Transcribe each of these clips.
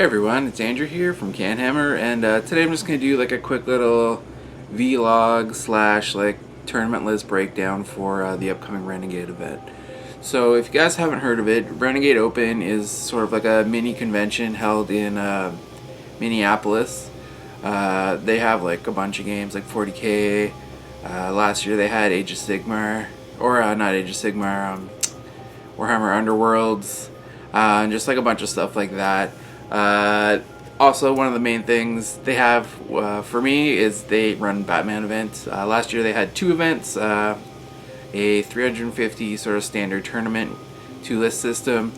Hey everyone, it's Andrew here from Canhammer, and today I'm just going to do like a quick little vlog slash like tournament list breakdown for the upcoming Renegade event. So if you guys haven't heard of it, Renegade Open is sort of like a mini convention held in Minneapolis. They have like a bunch of games like 40K. Last year they had Age of Sigmar, or not Age of Sigmar, Warhammer Underworlds, and just like a bunch of stuff like that. Also, one of the main things they have for me is they run Batman events. Last year they had two events, a 350 sort of standard tournament, 2-list system,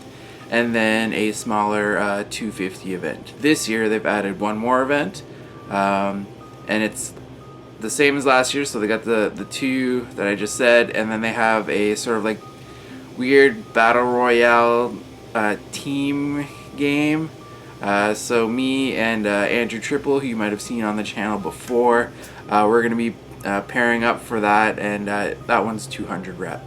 and then a smaller 250 event. This year they've added one more event, and it's the same as last year, so they got the two that I just said, and then they have a sort of like weird battle royale team game. So me and Andrew Triple, who you might have seen on the channel before, we're going to be pairing up for that, and that one's 200 rep.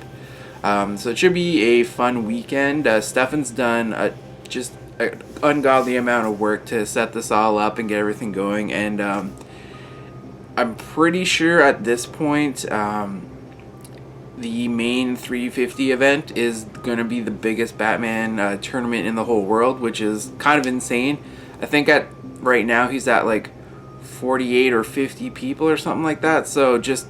So it should be a fun weekend. Stefan's done just an ungodly amount of work to set this all up and get everything going, and I'm pretty sure at this point the main 350 event is going to be the biggest Batman tournament in the whole world, which is kind of insane. I think right now he's at like 48 or 50 people or something like that. So just,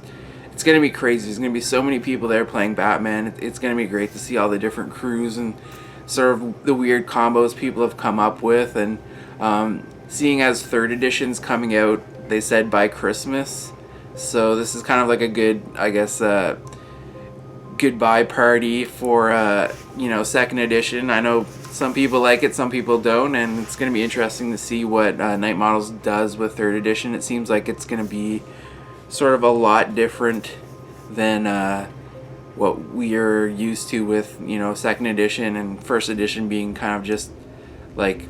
it's going to be crazy. There's going to be so many people there playing Batman. It's going to be great to see all the different crews and sort of the weird combos people have come up with. And seeing as 3rd edition's coming out, they said by Christmas. So this is kind of like a good, I guess, goodbye party for 2nd edition. I know some people like it, some people don't, and it's going to be interesting to see what Night Models does with 3rd edition. It seems like it's going to be sort of a lot different than what we are used to with 2nd edition and 1st edition being kind of just like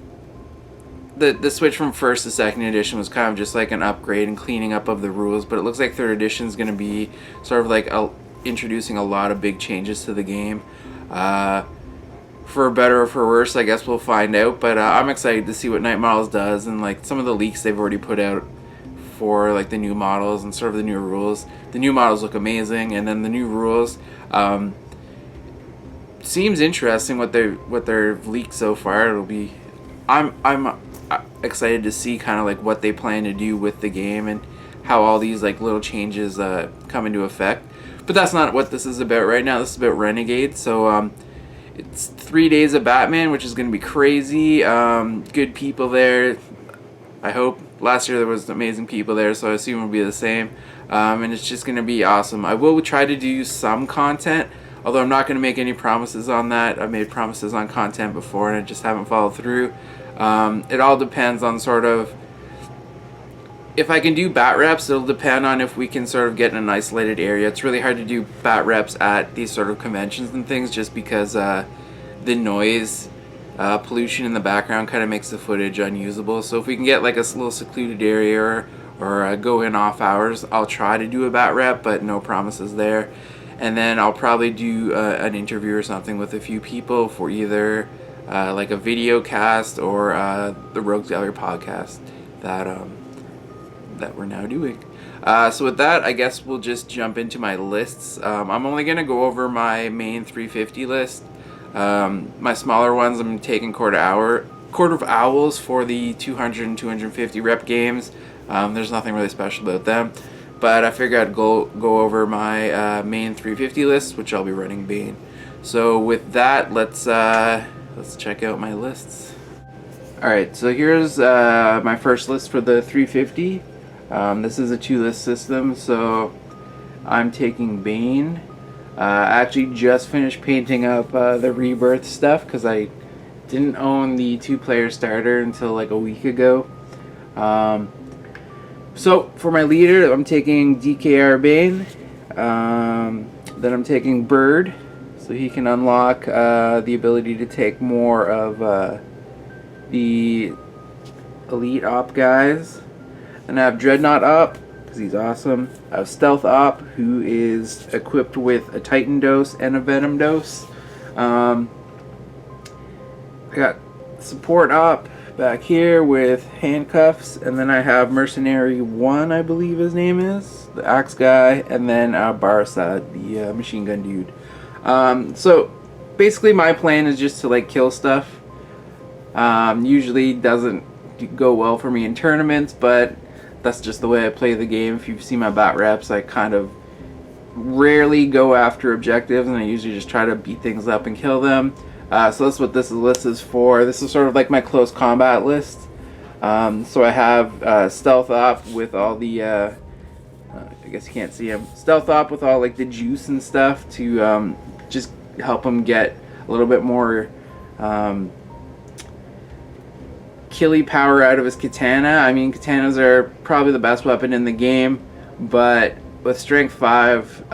the switch from 1st to 2nd edition was kind of just like an upgrade and cleaning up of the rules, but it looks like 3rd edition is going to be sort of like introducing a lot of big changes to the game. For better or for worse, I guess we'll find out, but I'm excited to see what Night Models does, and like some of the leaks they've already put out for like the new models and sort of the new rules. The new models look amazing, and then the new rules seems interesting what they've leaked so far. It'll be I'm excited to see kind of like what they plan to do with the game and how all these like little changes come into effect. But that's not what this is about right now. This is about Renegade. So it's 3 days of Batman, which is going to be crazy. Good people there, I hope. Last year there was amazing people there, so I assume it'll be the same. And it's just going to be awesome. I will try to do some content, although I'm not going to make any promises on that. I've made promises on content before, and I just haven't followed through. It all depends on sort of, if I can do bat reps, it'll depend on if we can sort of get in an isolated area. It's really hard to do bat reps at these sort of conventions and things just because the noise pollution in the background kind of makes the footage unusable. So if we can get like a little secluded area or go in off hours, I'll try to do a bat rep, but no promises there. And then I'll probably do an interview or something with a few people for either like a video cast or the Rogues Gallery podcast that we're now doing. So with that, I guess we'll just jump into my lists. I'm only going to go over my main 350 list. My smaller ones, I'm taking Court of Owls for the 200 and 250 rep games. There's nothing really special about them, but I figured I'd go over my main 350 list, which I'll be running Bane. So with that, let's check out my lists. Alright, so here's my first list for the 350. This is a 2-list system, so I'm taking Bane. I actually just finished painting up the Rebirth stuff because I didn't own the 2-player starter until like a week ago. So for my leader, I'm taking DKR Bane. Then I'm taking Bird, so he can unlock the ability to take more of the Elite Op guys. And I have Dreadnought Op, because he's awesome. I have Stealth Op, who is equipped with a Titan dose and a Venom dose. I got Support Op, back here with handcuffs, and then I have Mercenary 1, I believe his name is, the axe guy, and then Barsad, the machine gun dude. So basically my plan is just to like kill stuff. Usually doesn't go well for me in tournaments, but that's just the way I play the game. If you've seen my bat reps, I kind of rarely go after objectives, and I usually just try to beat things up and kill them. So that's what this list is for. This is sort of like my close combat list. So I have stealth op with all the I guess you can't see him. Stealth op with all like the juice and stuff to just help him get a little bit more killy power out of his katana. I mean, katanas are probably the best weapon in the game, but with strength 5,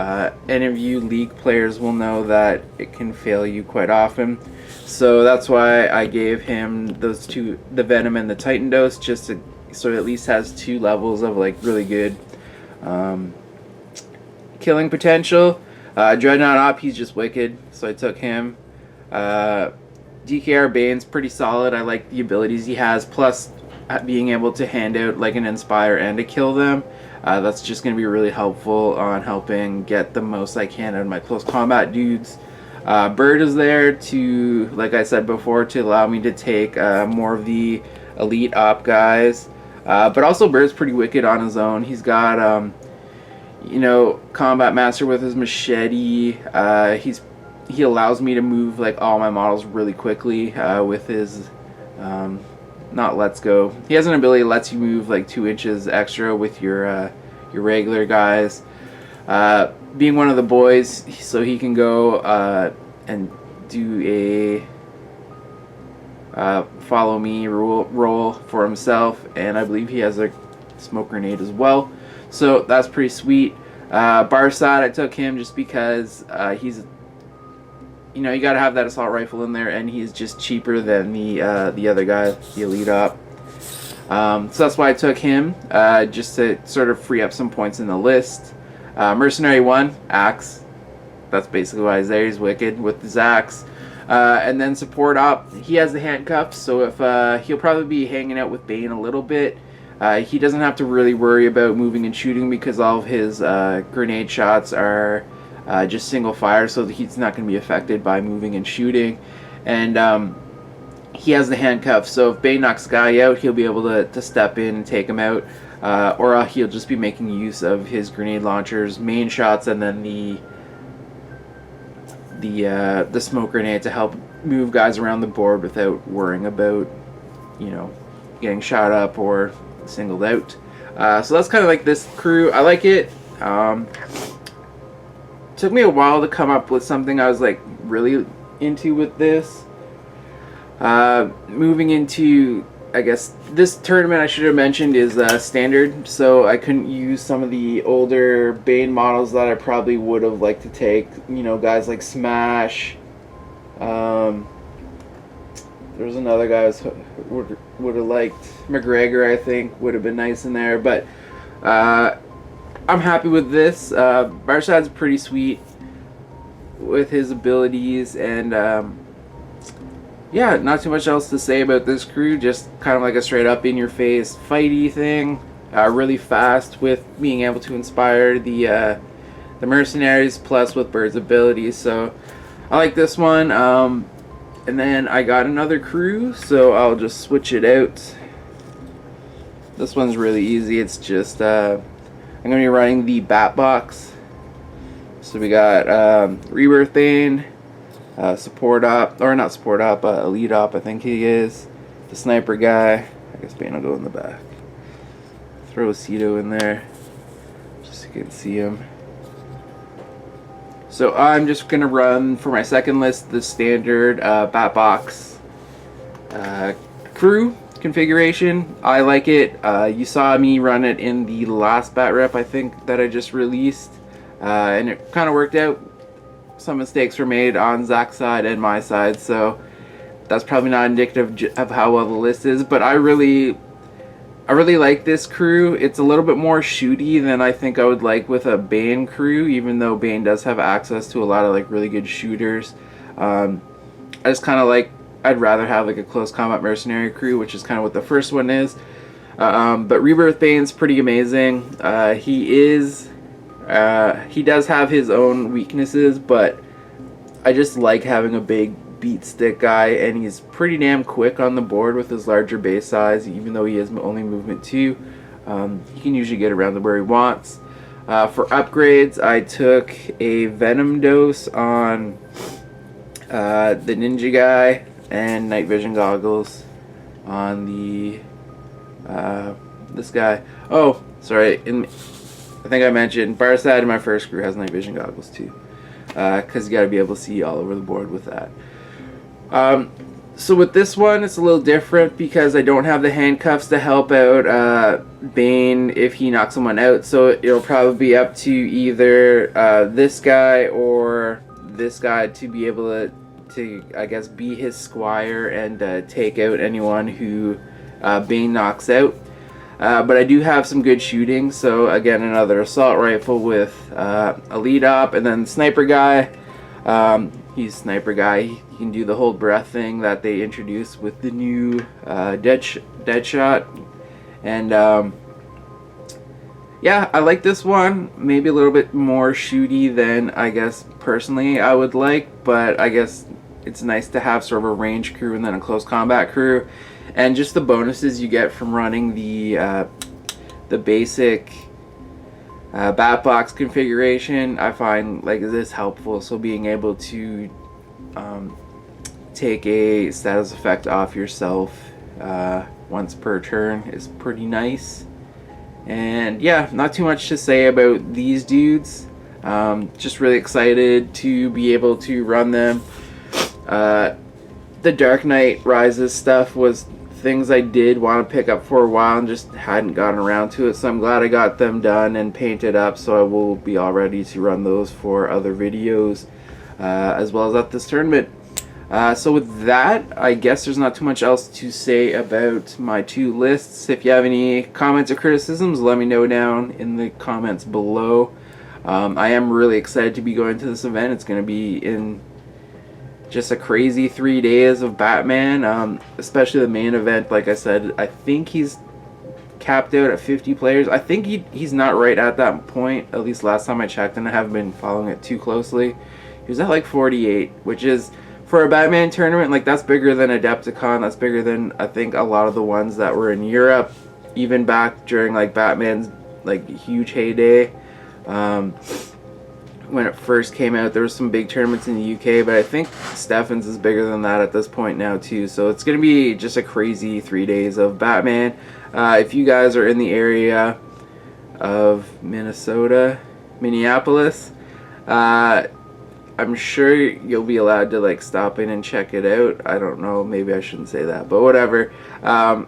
any of you league players will know that it can fail you quite often. So that's why I gave him those two, the Venom and the Titan dose, just to, so it at least has 2 levels of like really good killing potential. Dreadnought Op, he's just wicked, so I took him. DKR Bane's pretty solid. I like the abilities he has, plus being able to hand out like an Inspire and to kill them. That's just going to be really helpful on helping get the most I can out of my close combat dudes. Bird is there to, like I said before, to allow me to take more of the elite op guys. But also Bird's pretty wicked on his own. He's got, you know, Combat Master with his machete. He allows me to move like all my models really quickly with his... not Let's Go. He has an ability that lets you move like 2 inches extra with your regular guys. Being one of the boys, so he can go and do a follow me roll for himself, and I believe he has a smoke grenade as well. So that's pretty sweet. Barsad, I took him just because he's, you know, you gotta have that assault rifle in there, and he's just cheaper than the other guy, the elite op. So that's why I took him, just to sort of free up some points in the list. Mercenary 1, axe. That's basically why he's there. He's wicked with his axe. And then support op, he has the handcuffs, so if he'll probably be hanging out with Bane a little bit. He doesn't have to really worry about moving and shooting because all of his grenade shots are just single fire, so he's not going to be affected by moving and shooting. And he has the handcuffs, so if Bane knocks Guy out, he'll be able to step in and take him out, or he'll just be making use of his grenade launchers, main shots, and then the smoke grenade to help move guys around the board without worrying about, you know, getting shot up or singled out. So that's kind of like this crew. I like it. Took me a while to come up with something I was like really into with this. Moving into, I guess this tournament, I should have mentioned, is standard, so I couldn't use some of the older Bane models that I probably would have liked to take, you know, guys like Smash. There was another guy would have liked. McGregor, I think, would have been nice in there, but I'm happy with this. Barsad's pretty sweet with his abilities, and yeah, not too much else to say about this crew. Just kind of like a straight up in your face fighty thing. Really fast with being able to inspire the mercenaries, plus with Bird's abilities. So I like this one. And then I got another crew, so I'll just switch it out. This one's really easy. It's just I'm gonna be running the Bat Box. So we got Rebirth Bane, support op, or not support op, elite op, I think he is. The sniper guy. I guess Bane will go in the back. Throw a Cedo in there, just so you can see him. So I'm just gonna run for my second list the standard Bat Box crew configuration. I like it. You saw me run it in the last bat rep, I think, that I just released, and it kind of worked out. Some mistakes were made on Zach's side and my side, so that's probably not indicative of how well the list is, but I really like this crew. It's a little bit more shooty than I think I would like with a Bane crew, even though Bane does have access to a lot of like really good shooters. I just kind of like I'd rather have like a close combat mercenary crew, which is kind of what the first one is. But Rebirth Bane's pretty amazing. He does have his own weaknesses, but I just like having a big beat stick guy, and he's pretty damn quick on the board with his larger base size, even though he has only movement 2. He can usually get around to where he wants. For upgrades, I took a Venom dose on the Ninja guy and night vision goggles on the this guy. Oh, sorry. I think I mentioned Barsad in my first crew has night vision goggles too, because you got to be able to see all over the board with that. So with this one, it's a little different because I don't have the handcuffs to help out Bane if he knocks someone out. So it'll probably be up to either this guy or this guy to be able to I guess be his squire and take out anyone who Bane knocks out. But I do have some good shooting, so again, another assault rifle with a lead op, and then sniper guy. He's sniper guy. He can do the hold breath thing that they introduced with the new dead shot. And yeah, I like this one. Maybe a little bit more shooty than I guess personally I would like, but I guess it's nice to have sort of a range crew and then a close combat crew. And just the bonuses you get from running the basic bat box configuration, I find like this helpful. So being able to take a status effect off yourself once per turn is pretty nice. And yeah, not too much to say about these dudes. Just really excited to be able to run them. The Dark Knight Rises stuff was things I did want to pick up for a while and just hadn't gotten around to it, so I'm glad I got them done and painted up, so I will be all ready to run those for other videos as well as at this tournament. So with that, I guess there's not too much else to say about my two lists. If you have any comments or criticisms, let me know down in the comments below. I am really excited to be going to this event. It's going to be in just a crazy 3 days of Batman, especially the main event. Like I said, I think he's capped out at 50 players. I think he's not right at that point, at least last time I checked, and I haven't been following it too closely. He was at like 48, which is, for a Batman tournament, like that's bigger than Adepticon. That's bigger than I think a lot of the ones that were in Europe, even back during like Batman's like huge heyday. When it first came out, there were some big tournaments in the UK, but I think Stefan's is bigger than that at this point now too. So it's going to be just a crazy 3 days of Batman. If you guys are in the area of Minneapolis, I'm sure you'll be allowed to like stop in and check it out. I don't know, maybe I shouldn't say that, but whatever.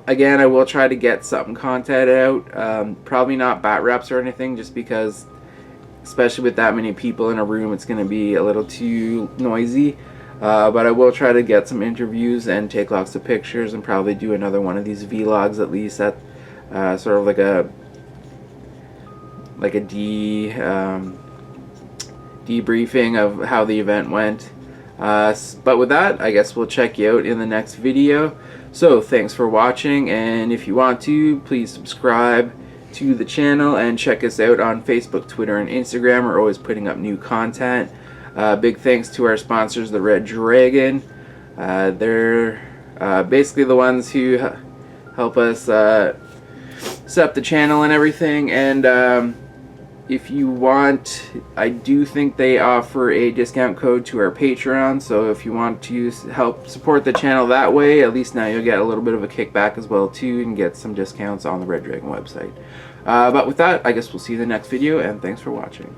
Again, I will try to get some content out. Probably not bat reps or anything, just because especially with that many people in a room, it's going to be a little too noisy. But I will try to get some interviews and take lots of pictures and probably do another one of these vlogs at least at sort of like a debriefing of how the event went. But with that, I guess we'll check you out in the next video. So thanks for watching, and if you want to, please subscribe to the channel and check us out on Facebook, Twitter, and Instagram. We're always putting up new content. Big thanks to our sponsors, the Red Dragon. They're basically the ones who help us set up the channel and everything. And if you want, I do think they offer a discount code to our Patreon, so if you want to help support the channel that way, at least now you'll get a little bit of a kickback as well too, and get some discounts on the Red Dragon website. But with that, I guess we'll see you in the next video, and thanks for watching.